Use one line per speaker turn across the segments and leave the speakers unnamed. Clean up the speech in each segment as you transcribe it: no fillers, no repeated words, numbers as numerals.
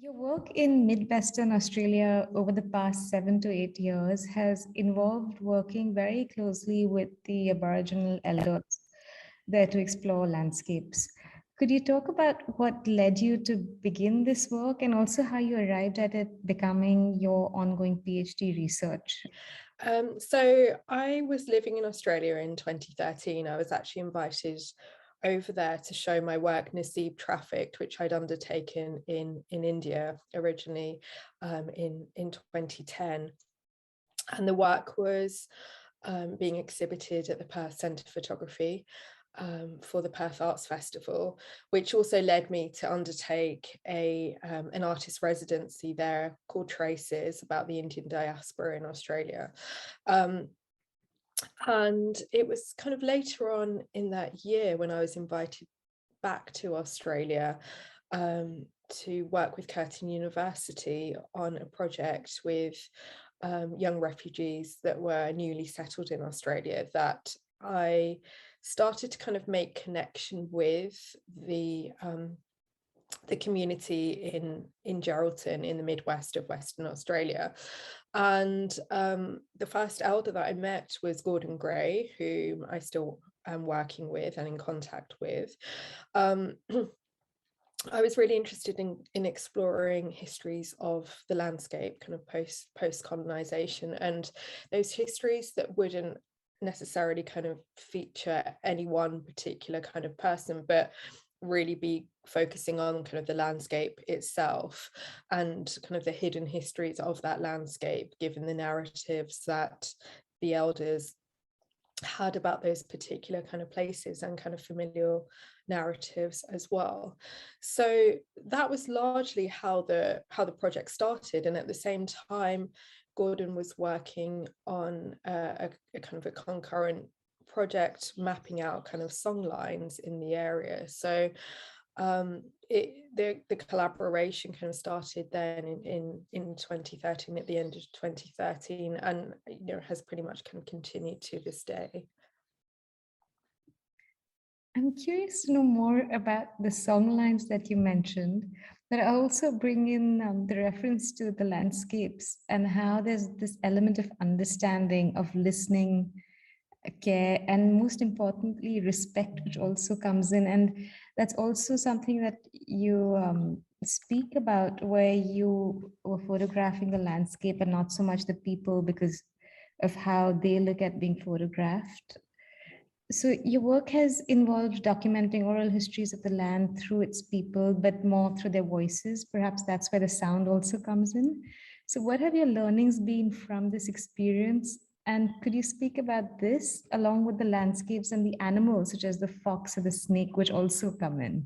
Your work in Midwestern Australia over the past 7 to 8 years has involved working very closely with the Aboriginal elders there to explore landscapes. Could you talk about what led you to begin this work and also how you arrived at it becoming your ongoing PhD research?
So I was living in Australia in 2013. I was actually invited over there to show my work Naseeb Trafficked, which I'd undertaken in India originally in 2010. And the work was being exhibited at the Perth Centre for Photography for the Perth Arts Festival, which also led me to undertake an artist residency there called Traces, about the Indian diaspora in Australia. And it was kind of later on in that year when I was invited back to Australia to work with Curtin University on a project with young refugees that were newly settled in Australia, that I started to kind of make connection with the community in Geraldton in the Midwest of Western Australia. And the first elder that I met was Gordon Gray, whom I still am working with and in contact with. I was really interested in exploring histories of the landscape, kind of post-colonization, and those histories that wouldn't necessarily kind of feature any one particular kind of person, but really be focusing on kind of the landscape itself and kind of the hidden histories of that landscape, given the narratives that the elders had about those particular kind of places and kind of familial narratives as well. So that was largely how the project started. And at the same time, Gordon was working on a kind of a concurrent project mapping out kind of song lines in the area. So the collaboration kind of started then in 2013, at the end of 2013, and has pretty much kind of continued to this day.
I'm curious to know more about the song lines that you mentioned, but I also bring in the reference to the landscapes and how there's this element of understanding, of listening, care, and most importantly, respect, which also comes in. And that's also something that you speak about, where you were photographing the landscape and not so much the people because of how they look at being photographed. So your work has involved documenting oral histories of the land through its people, but more through their voices. Perhaps that's where the sound also comes in. So what have your learnings been from this experience? And could you speak about this along with the landscapes and the animals, such as the fox or the snake, which also come in?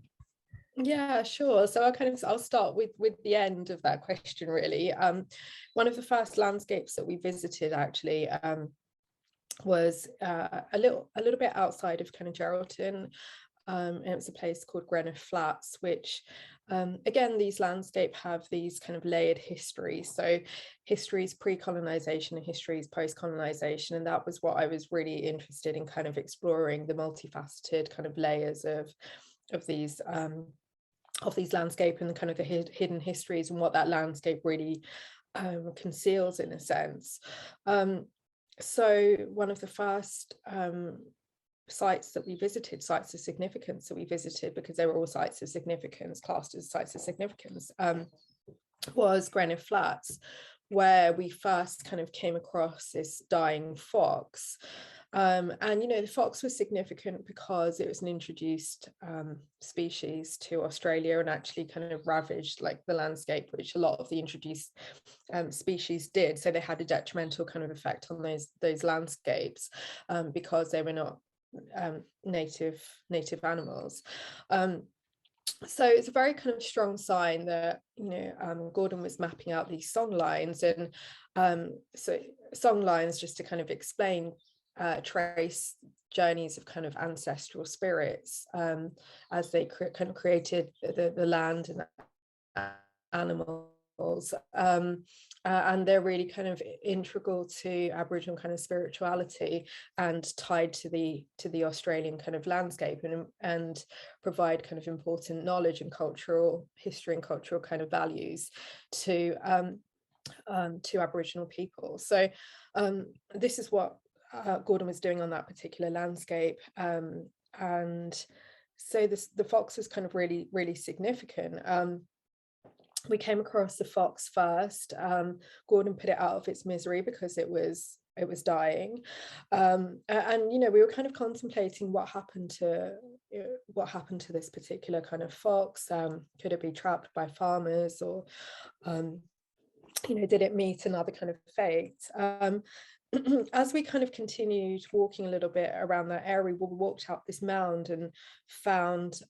Yeah, sure. So I'll start with the end of that question, really. One of the first landscapes that we visited actually was a little bit outside of kind of Geraldton. And it was a place called Greenough Flats, which again, these landscape have these kind of layered histories. So histories pre-colonization and histories post-colonization. And that was what I was really interested in, kind of exploring the multifaceted kind of layers of these landscape and the kind of the hidden histories and what that landscape really conceals, in a sense. So one of the first sites that we visited, sites of significance that we visited, because they were all sites of significance, classed as sites of significance, was Greenough Flats, where we first kind of came across this dying fox. And the fox was significant because it was an introduced species to Australia and actually kind of ravaged like the landscape, which a lot of the introduced species did. So they had a detrimental kind of effect on those landscapes because they were not native animals. So it's a very kind of strong sign that Gordon was mapping out these song lines, and so song lines, just to kind of explain, trace journeys of kind of ancestral spirits as they kind of created the land and animals animals. And they're really kind of integral to Aboriginal kind of spirituality and tied to the Australian kind of landscape, and provide kind of important knowledge and cultural history and cultural kind of values to Aboriginal people. So this is what Gordon was doing on that particular landscape, and so the fox was kind of really, really significant. We came across the fox first. Gordon put it out of its misery because it was dying, and we were kind of contemplating what happened to this particular kind of fox. Could it be trapped by farmers, or did it meet another kind of fate? As we kind of continued walking a little bit around that area, we walked up this mound and found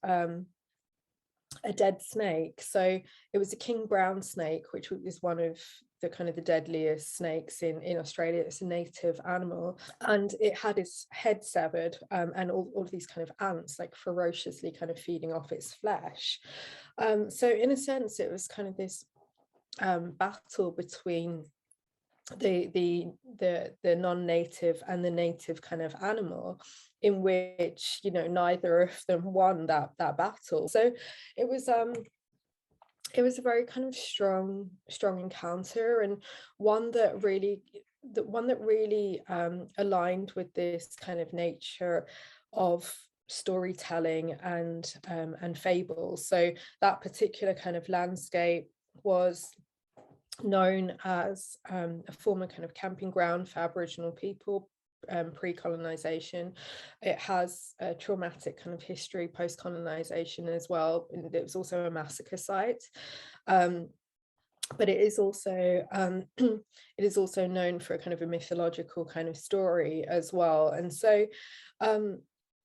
a dead snake. So it was a king brown snake, which is one of the deadliest snakes in Australia. It's a native animal, and it had its head severed, and all of these kind of ants like ferociously kind of feeding off its flesh. So in a sense, it was kind of this battle between the non-native and the native kind of animal, in which neither of them won that battle. So it was a very kind of strong encounter, and one that really aligned with this kind of nature of storytelling and fable. So that particular kind of landscape was known as a former kind of camping ground for Aboriginal people pre-colonization. It has a traumatic kind of history post-colonization as well. It was also a massacre site, but it is also known for a kind of a mythological kind of story as well. And so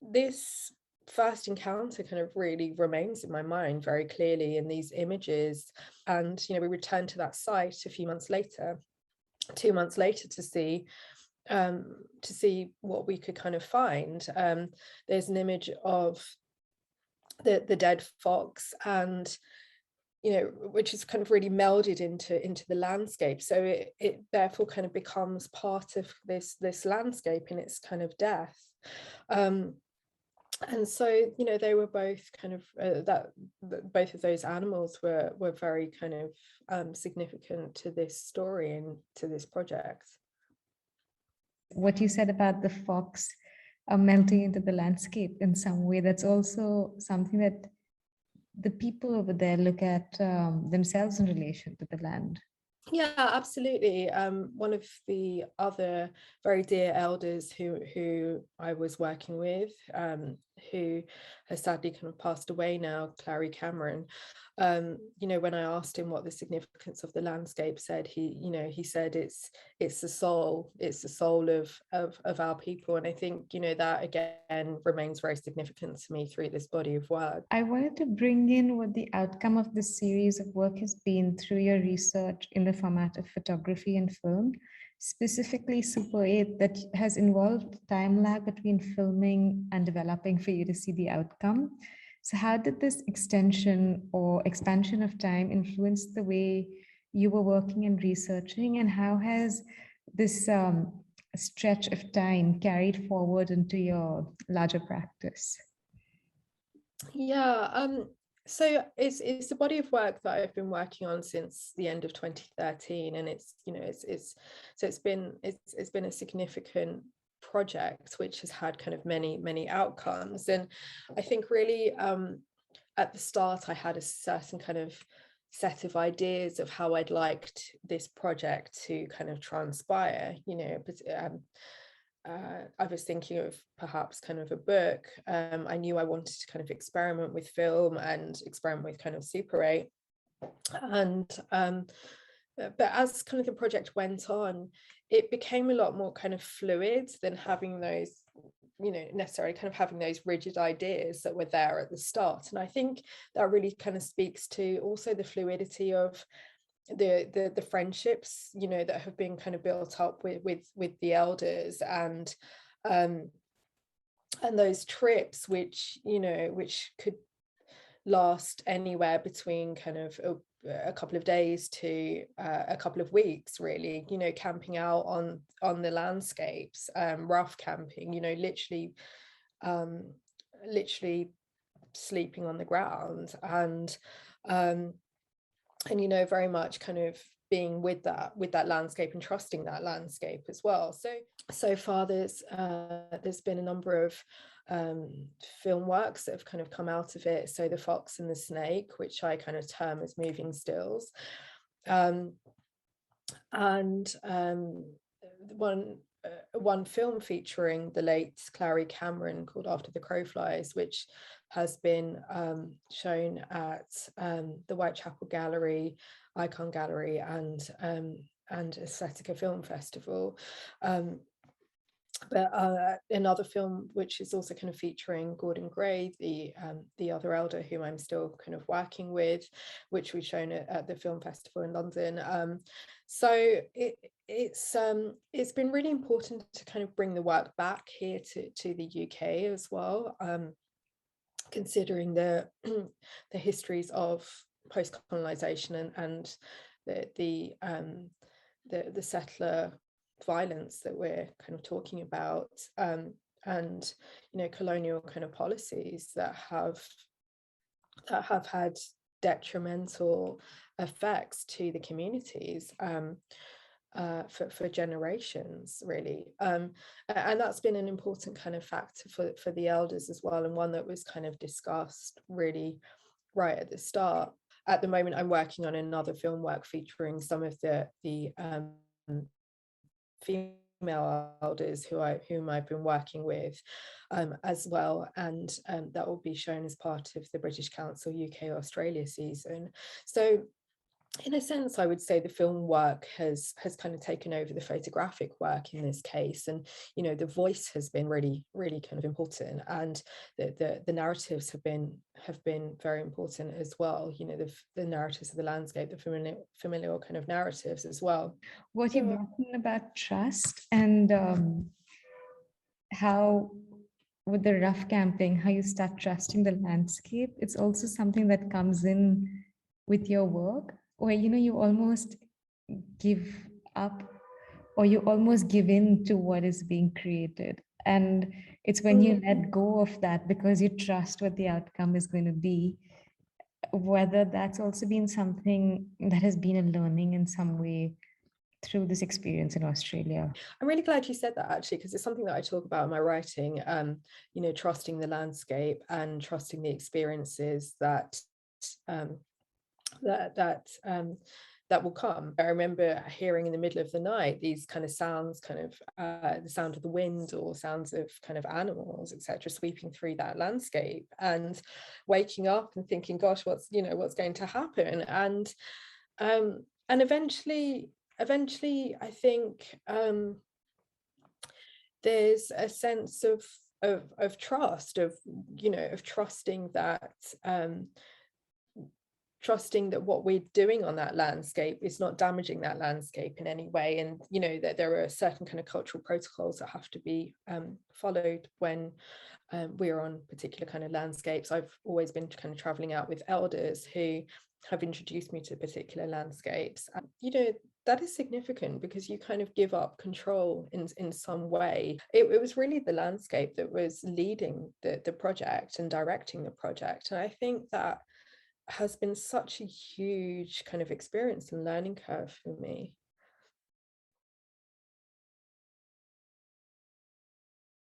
this first encounter kind of really remains in my mind very clearly in these images. And we returned to that site a few months later, 2 months later, to see what we could kind of find. There's an image of the dead fox, and which is kind of really melded into the landscape. So it therefore kind of becomes part of this landscape in its kind of death. And so they were both kind of both of those animals were very kind of significant to this story and to this project.
What you said about the fox melting into the landscape in some way, that's also something that the people over there look at themselves in relation to the land.
Yeah, absolutely. One of the other very dear elders who I was working with, who has sadly kind of passed away now, Clary Cameron, when I asked him what the significance of the landscape said, he said it's the soul of our people. And I think that again remains very significant to me through this body of work.
I wanted to bring in what the outcome of this series of work has been through your research in the format of photography and film, specifically Super 8, that has involved time lag between filming and developing for you to see the outcome. So how did this extension or expansion of time influence the way you were working and researching, and how has this stretch of time carried forward into your larger practice?
Yeah, so it's a body of work that I've been working on since the end of 2013, and it's been a significant project which has had kind of many outcomes. And I think really at the start I had a certain kind of set of ideas of how I'd liked this project to kind of transpire, but I was thinking of perhaps kind of a book. I knew I wanted to kind of experiment with film and experiment with kind of Super 8. And but as kind of the project went on, it became a lot more kind of fluid than having those, necessarily kind of having those rigid ideas that were there at the start. And I think that really kind of speaks to also the fluidity of the friendships that have been kind of built up with the elders, and those trips which could last anywhere between kind of a couple of days to a couple of weeks, really, you know, camping out on the landscapes, rough camping, you know, literally sleeping on the ground, and you know, very much kind of being with that landscape and trusting that landscape as well. So far there's been a number of film works that have kind of come out of it. So The Fox and the Snake, which I kind of term as moving stills, and one film featuring the late Clary Cameron called After the Crow Flies, which has been shown at the Whitechapel Gallery, Icon Gallery, and Aesthetica Film Festival. But another film which is also kind of featuring Gordon Gray, the other elder whom I'm still kind of working with, which we've shown at the film festival in London. So it's been really important to kind of bring the work back here to the UK as well, considering the the histories of post-colonization and the settler violence that we're kind of talking about, and you know, colonial kind of policies that have had detrimental effects to the communities for generations, really, and that's been an important kind of factor for the elders as well, and one that was kind of discussed really right at the start. At the moment, I'm working on another film work featuring some of the female elders whom I've been working with as well, and that will be shown as part of the British Council UK Australia season. So in a sense, I would say the film work has kind of taken over the photographic work in this case, and you know, the voice has been really kind of important, and the narratives have been very important as well. You know, the narratives of the landscape, the familial kind of narratives as well.
What you mentioned about trust and how with the rough camping, how you start trusting the landscape, it's also something that comes in with your work, where you know, you almost give up or you almost give in to what is being created, and it's when you let go of that because you trust what the outcome is going to be, whether that's also been something that has been a learning in some way through this experience in Australia.
I'm really glad you said that, actually, because it's something that I talk about in my writing, you know, trusting the landscape and trusting the experiences that that will come. I remember hearing in the middle of the night these kind of sounds, kind of the sound of the wind or sounds of kind of animals, etc., sweeping through that landscape, and waking up and thinking, gosh, what's going to happen? And eventually I think there's a sense of trust, of trusting that what we're doing on that landscape is not damaging that landscape in any way, and you know, that there are certain kind of cultural protocols that have to be followed when we're on particular kind of landscapes. I've always been kind of traveling out with elders who have introduced me to particular landscapes, and you know, that is significant because you kind of give up control in some way. It was really the landscape that was leading the project and directing the project, and I think that has been such a huge kind of experience and learning curve for me.